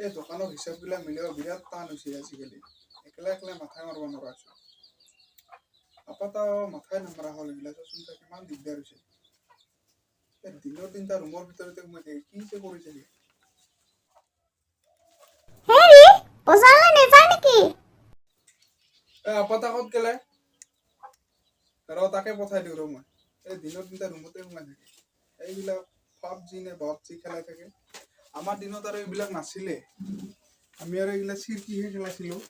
এই দোকানৰ হিচাপবিলাক মিলিব বিৰাট টান হৈছে আজিকালি। একলা একলা মাথাই মাৰিব নোৱাৰা হৈছোঁ। আপাতো মাথাই নামাৰা হ'ল এইবিলাক চোন কিমান দিগদাৰ হৈছে। এই দিনৰ দিনটা ৰুমৰ ভিতৰতে সোমাই থাকে কি যে কৰি থাকে। হেৰি বজাৰলৈ নেযায় নেকি? আপাতা ক'ত গেলে? তাকে পঠাই দিওঁ ৰ মই। এই দিনৰ দিনটা ৰুমতে সোমাই থাকে। এইবিলাক পাবজি নে বাবজি খেলাই থাকে। আমাৰ দিনত আৰু এইবিলাক নাছিলে। আমি আৰু এইবিলাক চিৰকিহে খেলাইছিলোঁ।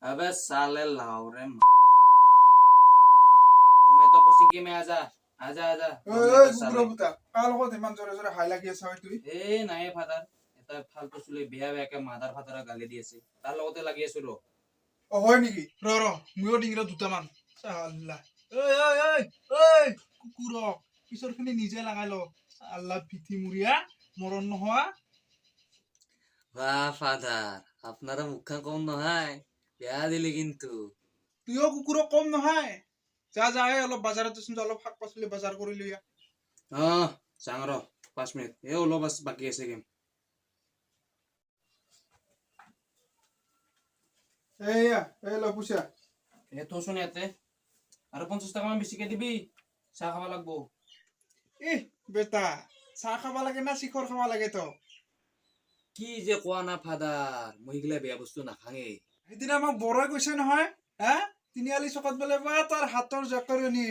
अबे साले लाउरे तुम्हें तो पसीके में आजा आजा आजा কাৰ লগত ইমান জোৰে জোৰে হাই লাগি আছা তুই? এ নাই ফাদাৰ এটা ফালতু চুলি বেয়া বেয়াকে মাদাৰ ফাদাৰ গালি দি আছে তাৰ লগতে লাগি আছো ৰ হয় নেকি? ৰ ময়ো ডিঙিৰ দুটামান চাল্লা কুকুৰ পিছৰ খিনি নিজে লাগাই ল চাল্লা পিঠি মুৰিয়া মৰণ নোহোৱা। বাহ ফাদাৰ আপনাৰা মুখা কম নহয় বেয়া দিলে কিন্তু তুইও কুকুৰক কম নহয়। যা যা অলপ বাজাৰত যাচোন অলপ শাক পাচলি বজাৰ কৰি লৈ আহ। চাং ৰ 5 মিনিট এই অলপ বাকি আছে গেম এইয়া এই ল পইচা এ থোচোন ইয়াতে আৰু 50 টকা মান বেছিকে দিবি চাহ খাব লাগবো। বেটা চাহ খাব লাগে না শিখৰ খাব লাগে তো? কি যে কোৱা না ফাদাৰ মই গিলা বেয়া বস্তু নাখাঙে। সেইদিনা আমাক বৰাই কৈছে নহয় হা তিনিআলি চকত বোলে বা তাৰ হাতৰ জকৰণি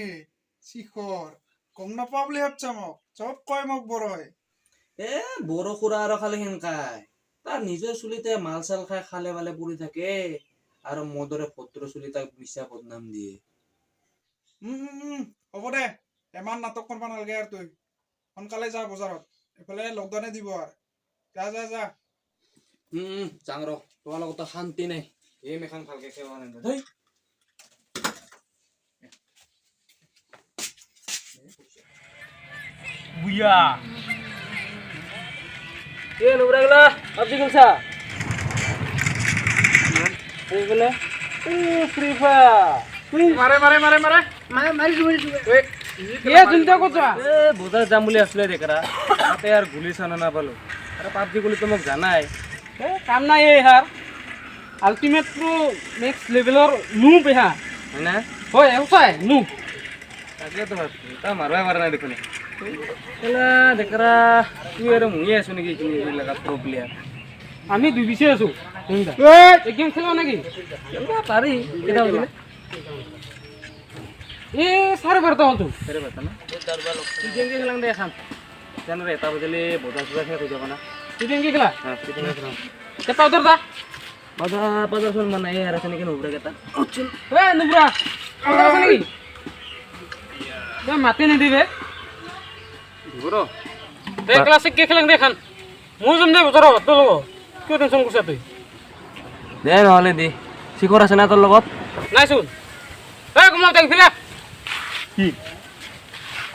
শিখৰ গম নাপাওঁ বুলি ভাবছা মোক চব কয় মোক বৰাই। এ বড় খুৰা আৰু খালি সেনকাই তাৰ নিজৰ চুলিতে মাল চাল খাই খালে বালে পৰি থাকে আৰু মদৰে ভদ্ৰ চুলি তাক মিছা বদনাম দিয়ে। হ'ব দে ইমান নাটক কৰিব নালাগে আৰু তই সোনকালে যা বজাৰত এইফালে লকডাউনে দিব আৰু যা যা যা। চাং ৰ তোমাৰ লগতো শান্তি নাই এই মেখান ভালকে খেৱা নাই দেই। বুয়া এ লোবৰা গলা আপনি গলছা এই বলে ও ফ্ৰি ফায়াৰ মাৰে মাৰে মাৰে মাৰে মারি এ চিন্তা করছা এ বোঝা যাম বলে আসলে দেখরা তাতে আর গুলি ছানা না পালো আরে পাবজি গুলি তো মোক জানাই এ কাম নাই এই হার আলটিমেট প্রো নেক্সট লেভেলর নু পেহা না হয় এউসাই নু তাকে তো ভাবছি তা মারবা মারা না দেখুনি এলা দেখরা তুই আর মুই আছো নাকি কিনি লাগা প্রো প্লেয়ার আমি দুই বিছে আছো কোনটা এই গেম খেলবা নাকি খেলবা পারি কেটা বলে এ সারে বারতা হতো সারে বারতা না দরবা লোক তুই গেম খেলাং দে খান জানো রে তা বদলে বোঝা সুজা খেলা তুই যাবা না তুই গেম খেলা হ্যাঁ তুই গেম খেলা কেটা উদর দা বাজার চল মানে এই আর আছে নাকি নুবরা কেটা চল এ নুবরা উদর আছে নাকি মাতে নি দিবে বুড়ো দেখ ক্লাসিক কে খেলাং দেখান মুই জম দে বতর তো লগ কি টেনশন করছ তুই দে নহলে দি শিখর আছে না তোর লগত নাই শুন এ কমলা দেখ ফিরা কি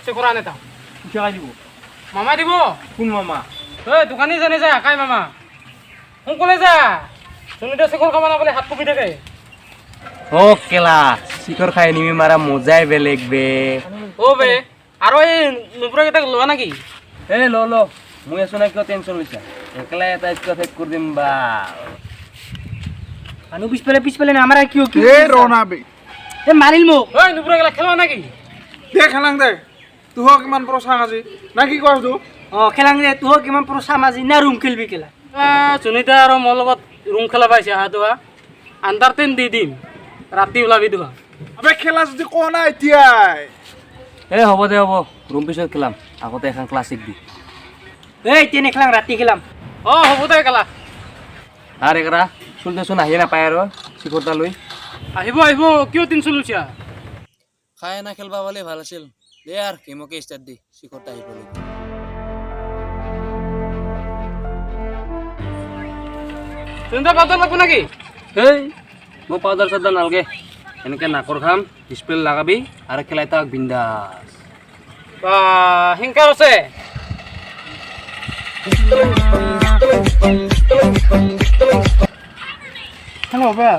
শিখর আনে তা কি খাই দিব মামা দিব কোন মামা এ দোকানি জানে যা কাই মামা কোন কলে যা শুনি তো শিখর খাবা না বলে হাত কপি থাকে ও কেলা শিখর খাই নিমি মারা মজাই বেলেগ বে ও বে আর ওই নুপুরা কেটা লওয়া নাকি এ লো লো মুই আছো না কিয় টেনশন হইছা একলা এটা স্কো ফেক করে দিম বা আনু পিছপালে না আমারা কিও কি এ রনা বে এ মারিল মো ওই নুপুরা গেলা খেলবা নাকি দে খেলাং দে তুহ কিমান প্ৰচাৰ আজি না কি কস তু খেলাং দে তুহ কিমান পুরো সামাজি না রুম খেলবি খেলা সুনিতা আর মোর লগত রুম খেলা পাইছে হাতুয়া আন্দার তেন দি দিম রাতি ওলাবি দুয়া আবে খেলা যদি কোৱা নাই এতিয়াই এ হ'ব দে হ'ব রুম পিছত খেলাম আগতে এখন ক্লাসিক দি এই তেনে খেলাম রাতি খেলাম হ'ব দে খেলা আর একরা চলতে শুন আহি না পায় আর শিখরটা লই আহিব কিয় টেনশন লইছা খাই না খেলবা বলে ভাল আছিল দে আর গেমকে স্টার্ট দি শিখরটা আহি পড়ল চিন্তা পাতা লাগবো নাকি এই মো পাউডার সাদা নালগে এনেকে নাকৰ খাম ডিসপ্লে লাগাবি আৰ খেলাই তাক বিন্দাস বা হিংকাৰ আছে হ্যালো বা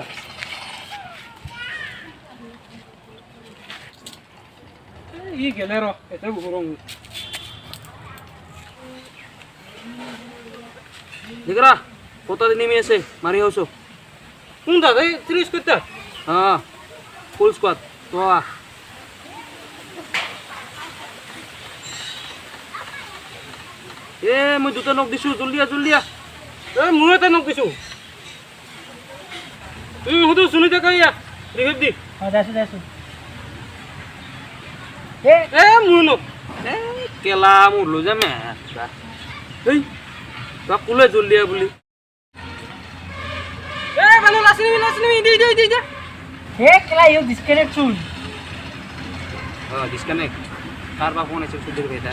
ই গেলে ৰ এতিয়া ঘূৰং দিকৰা কত নেমে আছে মাৰি আছো কোন দাদা এই 30 কইতা ফুল স্কোৱাড তো মই দুটা নক দিছো জলদি আ এই মই এটা নক দিছো তুই হুদু সুনিতা কইয়া রিভিভ দি যাইছো এ মই নক কেলা মোৰ লৈ যাম এই তই কোলে জলদি বুলি এ বানু লাসনি দি হে কেলা ইউ ডিসকানেক্ট চুল ডিসকানেক্ট কাৰ বা ফোন আছে সুধিৰ বেটা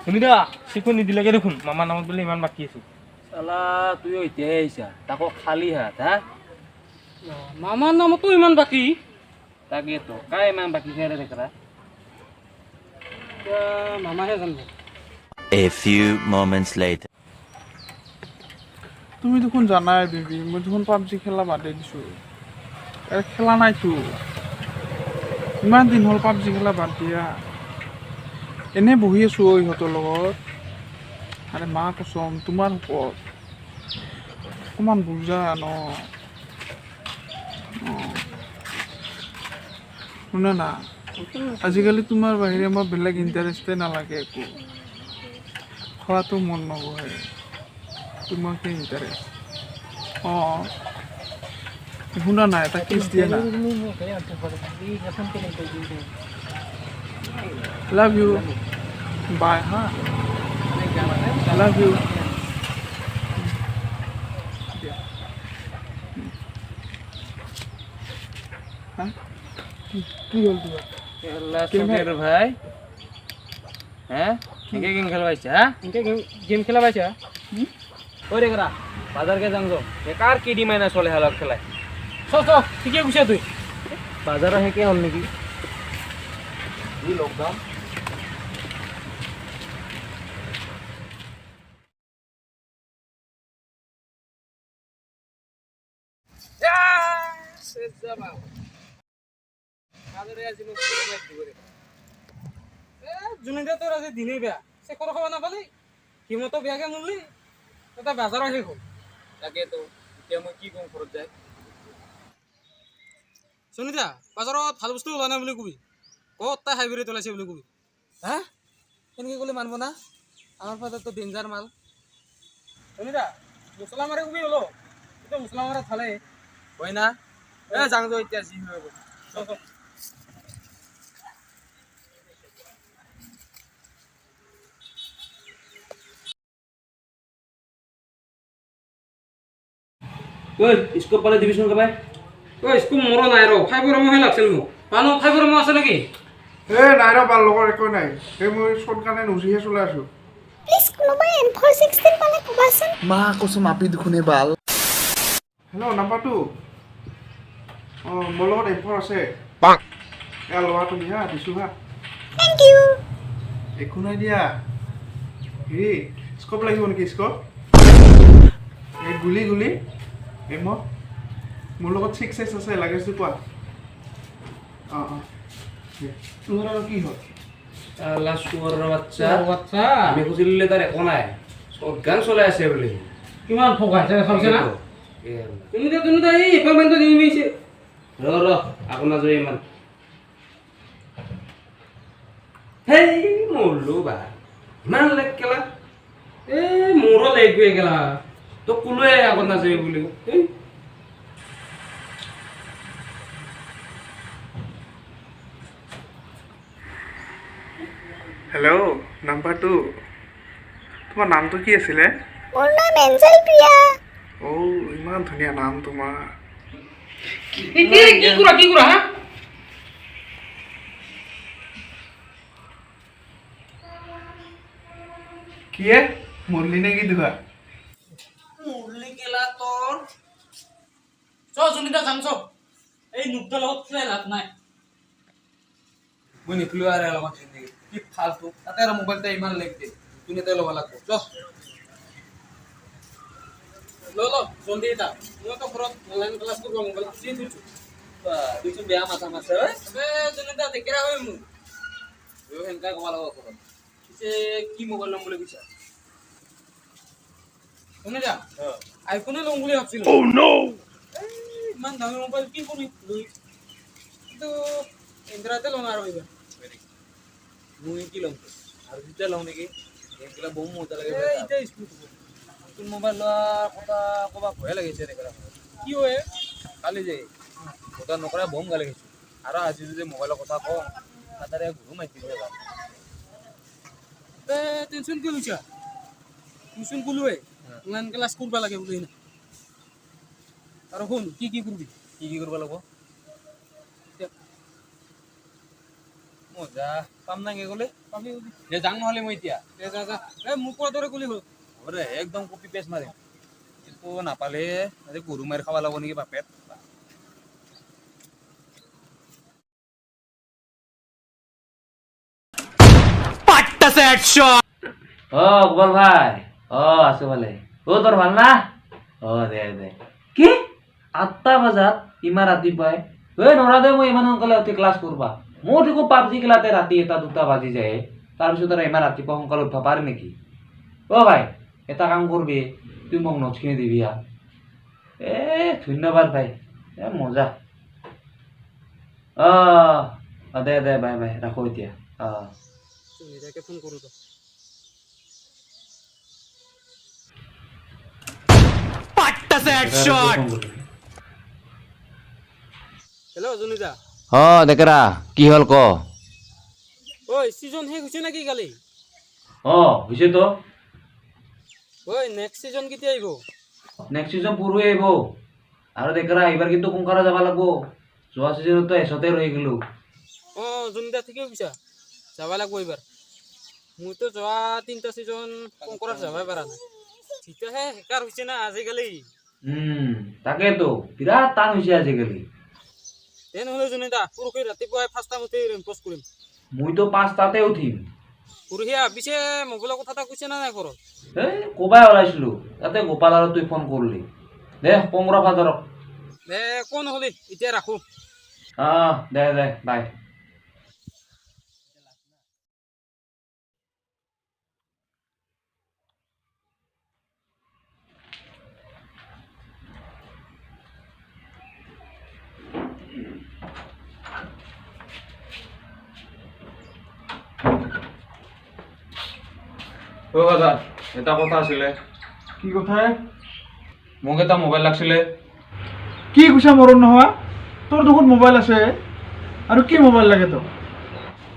সুনিতা সিকো নিদিলেগে দেখোন মামা নামত বলে ইমান বাকি আছে চালা তুই এতিয়াই আহিছা তাকো খালী হাত হা মামাৰ নামতো ইমান বাকি তাকেতো কাই ইমান বাকী খাই দেখৰা মামাহে জানব A few moments later. তুমি দেখোন জানাই বেবি মই দেখোন পাবজি খেলা বাদে দিছো খেলা নাইতো ইমান দিন হ'ল পাবজি খেলা বাদ দিয়া এনে বহি আছো ইহঁতৰ লগত আৰে মা কচম তোমাৰ ওপৰত অকণমান বুজা ন শুনা না আজিকালি তোমাৰ বাহিৰে মই বেলেগ ইণ্টাৰেষ্টে নালাগে একো খোৱাটো মন নবহে তোমাকে ইণ্টাৰেষ্ট শুনা নাই এটা কেছ দিয়ে না লাভ ইউ বাই হা লাভ ইউ কি হ'ল তোমাৰ কেলা চকেৰ ভাই হ্যাঁ কেকে গেম খেলবাইছা হ্যাঁ ইনকে গেম খেলা পাইছা ওই দেখৰা বাজাৰকে যাং যো বেকাৰ কিডি মাইনা চলে হালক খেলাই চ ঠিকে কৈছা তুই বাজাৰৰ হেকে হ'ল নেকি ই লকডাউন জুনিদা তোৰ আজি দিনেই বেয়া সে কোনো খবৰ নাপালি হিমতো বেয়াকে মৰলি তই বাজাৰৰ শেষ হ'ল তাকেতো এতিয়া মই কি কম ঘৰত যায় সুনিতা বাজাৰত ভাল বস্তু ওলোৱা নাই বুলি কবি ক'ত তাই হাইব্ৰিড ওলাইছে বুলি কবি হা এনেকৈ ক'লে মানব না আমাৰ ফালেতো ডেঞ্জাৰ মাল সুনিতা মছলা মাৰে কবি হ'লো এতিয়া মছলা মাৰা ভালে হয় না যাং যো এতিয়া যি হৈ হ'ব ঐ স্কোপ পালে দিবিচোন কাবাই ঐ স্কুল মৰা নাই ৰ ফাইবৰ মহে লাগছিল মোক পানো ফাইবৰ মহ আছে নেকি নাই ৰ বাৰ লগৰ একো নাই সেই মই চট কাৰণে নুচিহে চলাই আছো প্লিজ কোনোবাই M416 পালে ক'বাচোন মা কচম আপি দুখনে বাল হেল্ল' নাম্বাৰটো মোৰ লগত M4 আছে এয়া লোৱা তুমি হা দিছোঁ হা থেংক ইউ একো নাই দিয়া হেৰি স্কপ লাগিব নেকি স্কপ এই গুলি এমত মোৰ লগত 6S আছে লাগে যদি কোৱা তোমাৰ আৰু কি হ'ল আল্লাহ সুৱৰৰ বাচ্চা আচ্ছা আমি খুজিলে তাৰ একো নাই গান চলাই আছে বুলি কিমান ফকাইছে খাইছে না এ আল্লাহ তুমি এই এপইণ্টমেণ্টটো দি মিছে ৰ আপোনাৰ জয় ইমান হেই মৰলো বা ইমান লেগ কেলা মোৰো লেগ গৈ গেলা তো কোলোৱে আগত নাযাবি বুলি হেল্ল' নাম্বাৰটো তোমাৰ নামটো কি আছিলে মোৰ নাম এঞ্জেল প্ৰিয়া ইমান ধুনীয়া নাম তোমাৰ কি কুৰা হা কিয়ে মুৰলি নে কি দুখা মুৰলি কেলা তোৰ সুনিতা যাম এই নুকটাৰ লগত খেলাই লাভ নাই মই নিখলো আৰু লগত জিন্দগী কি ফালতু তাতে আৰু মোবাইলটা ইমান লেগ দে তুমি তাই ল'ব লাগব ল জলদি এটা মই তো ঘৰত অনলাইন ক্লাছ কৰিব মোবাইল চিনি থৈছোঁ তুইচোন বেয়া মাথা মাছে ঐ জনিতা দেখেৰা হয় মোৰ সেনেকা ক'ব লাগিব ঘৰত পিছে কি মোবাইল ল'ম বুলি কৈছা শুনে যা আইফোনে ল'ম বুলি ভাবছিলো ইমান দামী মোবাইল কি কৰি লৈ কিন্তু ইন্দ্ৰাতে ল'ম আৰু এইবাৰ মই কি ল'ম আৰু দুটা ল'ম নেকি এইবিলাক বহু মজা লাগে এতিয়া স্কুল নতুন মোবাইল লোৱাৰ কথা ক'বা ভয়ে লাগিছে এনেকুৱা কি হয় কালি যে কথা নকৰা বম গালি খাইছোঁ আৰু আজি যদি মোবাইলৰ কথা কওঁ তাতে ঘূৰো মাৰি দিলে টেনশ্যন কিয় লৈছা টিউশ্যন ক'লোৱে অনলাইন ক্লাছ কৰিব লাগে বুলি না আৰু শুন কি কৰিবি কি কৰিব লাগিব মজা পাম নাগে গ'লে পাবি দে যাং নহ'লে মই এতিয়া যা যা মোক কোৱাৰ দৰে ক'লি হ'ল হ'ব দে একদম কপি পেষ্ট মাৰিম কিন্তু নাপালে আজি গৰু মাৰি খাব লাগিব নেকি বাপেত গোপাল ভাই আছো ভালে তোৰ ভাল না দে দে কি 8টা বজাত ইমান ৰাতিপুৱাই নৰা দে মই ইমান সোনকালে উঠি ক্লাছ কৰবা মোৰ দেখো পাবজি খেলাতে ৰাতি 1-2টা বাজি যায় তাৰপিছত আৰু ইমান ৰাতিপুৱা সোনকালে উঠবা পাৰি নেকি ভাই এটা কাম কৰবি তুই মোক নোটছখিনি দিবি ধন্যবাদ ভাই মজা দে দে বাই বাই ৰাখো এতিয়া সুনিতাকে ফোন কৰোঁ তো হেল্ল' জুনিতা ডেকেৰা কি হ'ল ক ঐ ছিজন শেষ হৈছে নেকি কালি হৈছে তো ঐ নেক্সট ছিজন কেতিয়া আহিব নেক্সট ছিজন পূৰ্বে আহিব আৰু ডেকেৰা এইবাৰ কিন্তু কোনকাৰা যাব লাগিব যোৱা ছিজনতো এচতে ৰৈ গ'লো জুনিতা ঠিকে কৈছা যাব লাগিব এইবাৰ মইতো যোৱা 3টা ছিজন কংকৰাত যাবই পৰা নাই তেতিয়াহে হেকাৰ হৈছে না আজিকালি তাকেতো বিৰাট টান হৈছে আজিকালি তেনেহ'লে জুনিতা পৰহি ৰাতিপুৱাই 5টা উঠি পোষ্ট কৰিম মইতো 5টাতে উঠিম পৰহিয়া পিছে মোবাইলৰ কথা এটা কৈছে না নাই ঘৰত ক'বাই ওলাইছিলো তাতে গোপাল আৰু তুই ফোন কৰিলি দে পংৰা ফাদাৰক দে কোন নহ'লি এতিয়া ৰাখো দে দে বাই দাদা এটা কথা আছিলে কি কথা মোক এটা মোবাইল লাগছিলে কি কৈছা মৰণ নোহোৱা তোৰ দেখোন মোবাইল আছে আৰু কি মোবাইল লাগে তোক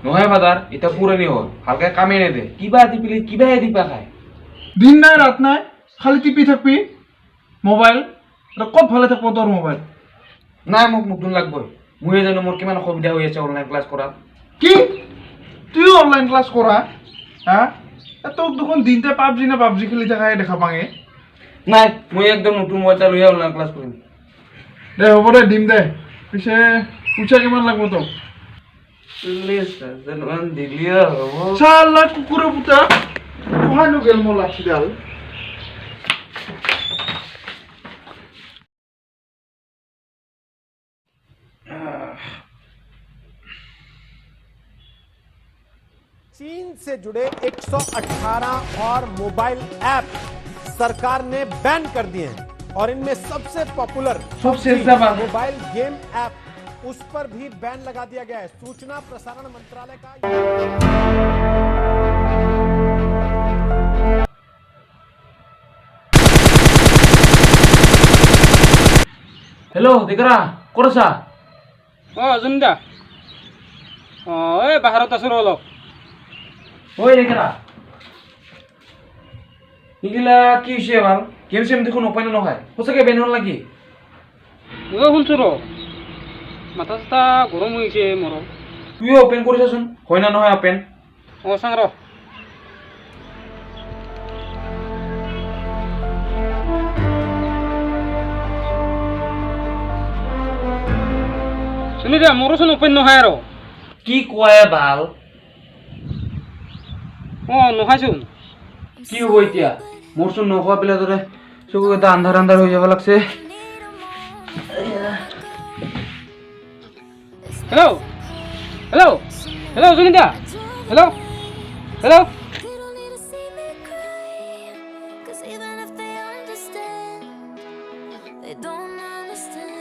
নহয় ফাদাৰ এটা পুৰণি হ'ল ভালকে কামেই নেদে কিবা টিপিলি কিবাহে টিপা খায় দিন নাই ৰাত নাই খালি টিপি থাকবি মোবাইল আৰু ক'ত ভালে থাকব তোৰ মোবাইল নাই মোক নতুন লাগবই ময়ে জানো মোৰ কিমান অসুবিধা হৈ আছে অনলাইন ক্লাছ কৰাত কি তুইও অনলাইন ক্লাছ কৰা হা তোক দেখোন দিনতে পাবজি খেলি থাকাই দেখা পাঙে নাই মই একদম নতুন মোবাইল এটা লৈ অনলাইন ক্লাছ কৰিম দে হ'ব দে দিম দে পিছে পইচা কিমান লাগব তোক 40,000 মান দিলিয়ে হ'ব চালা কুকুৰৰ পুতা কহানো গেল মোৰ লাঠিডাল चीन से जुड़े 118 और मोबाइल ऐप सरकार ने बैन कर दिए हैं और इनमें सबसे पॉपुलर मोबाइल गेम ऐप उस पर भी बैन लगा दिया गया है सूचना प्रसारण मंत्रालय का হেল্ল' দিকৰা ক'ত আছা জুনিতা এই বাহিৰত আছো অলপ ঐ দিকৰা এইগিলা কি হৈছে ভাল গেম চেম দেখোন অপেন নহয় সঁচাকে বেন হ'ল নেকি ময়ো শুনছো ৰ মাথা চাথা গৰম হৈ গৈছে মোৰ তুইও অপেন কৰিছাচোন হয় না নহয় অপেন চাং ৰ সুনিতা মোৰোচোন অপেন নহয় আৰু কি কোৱাই ভাল নহয়চোন কি হ'ব এতিয়া মোৰচোন নোখোৱা পেলাই দৰে চকু এটা আন্ধাৰ আন্ধাৰ হৈ যাব লাগছে হেল্ল' হেল্ল' হেল্ল' জুবিন দা হেল্ল' হেল্ল'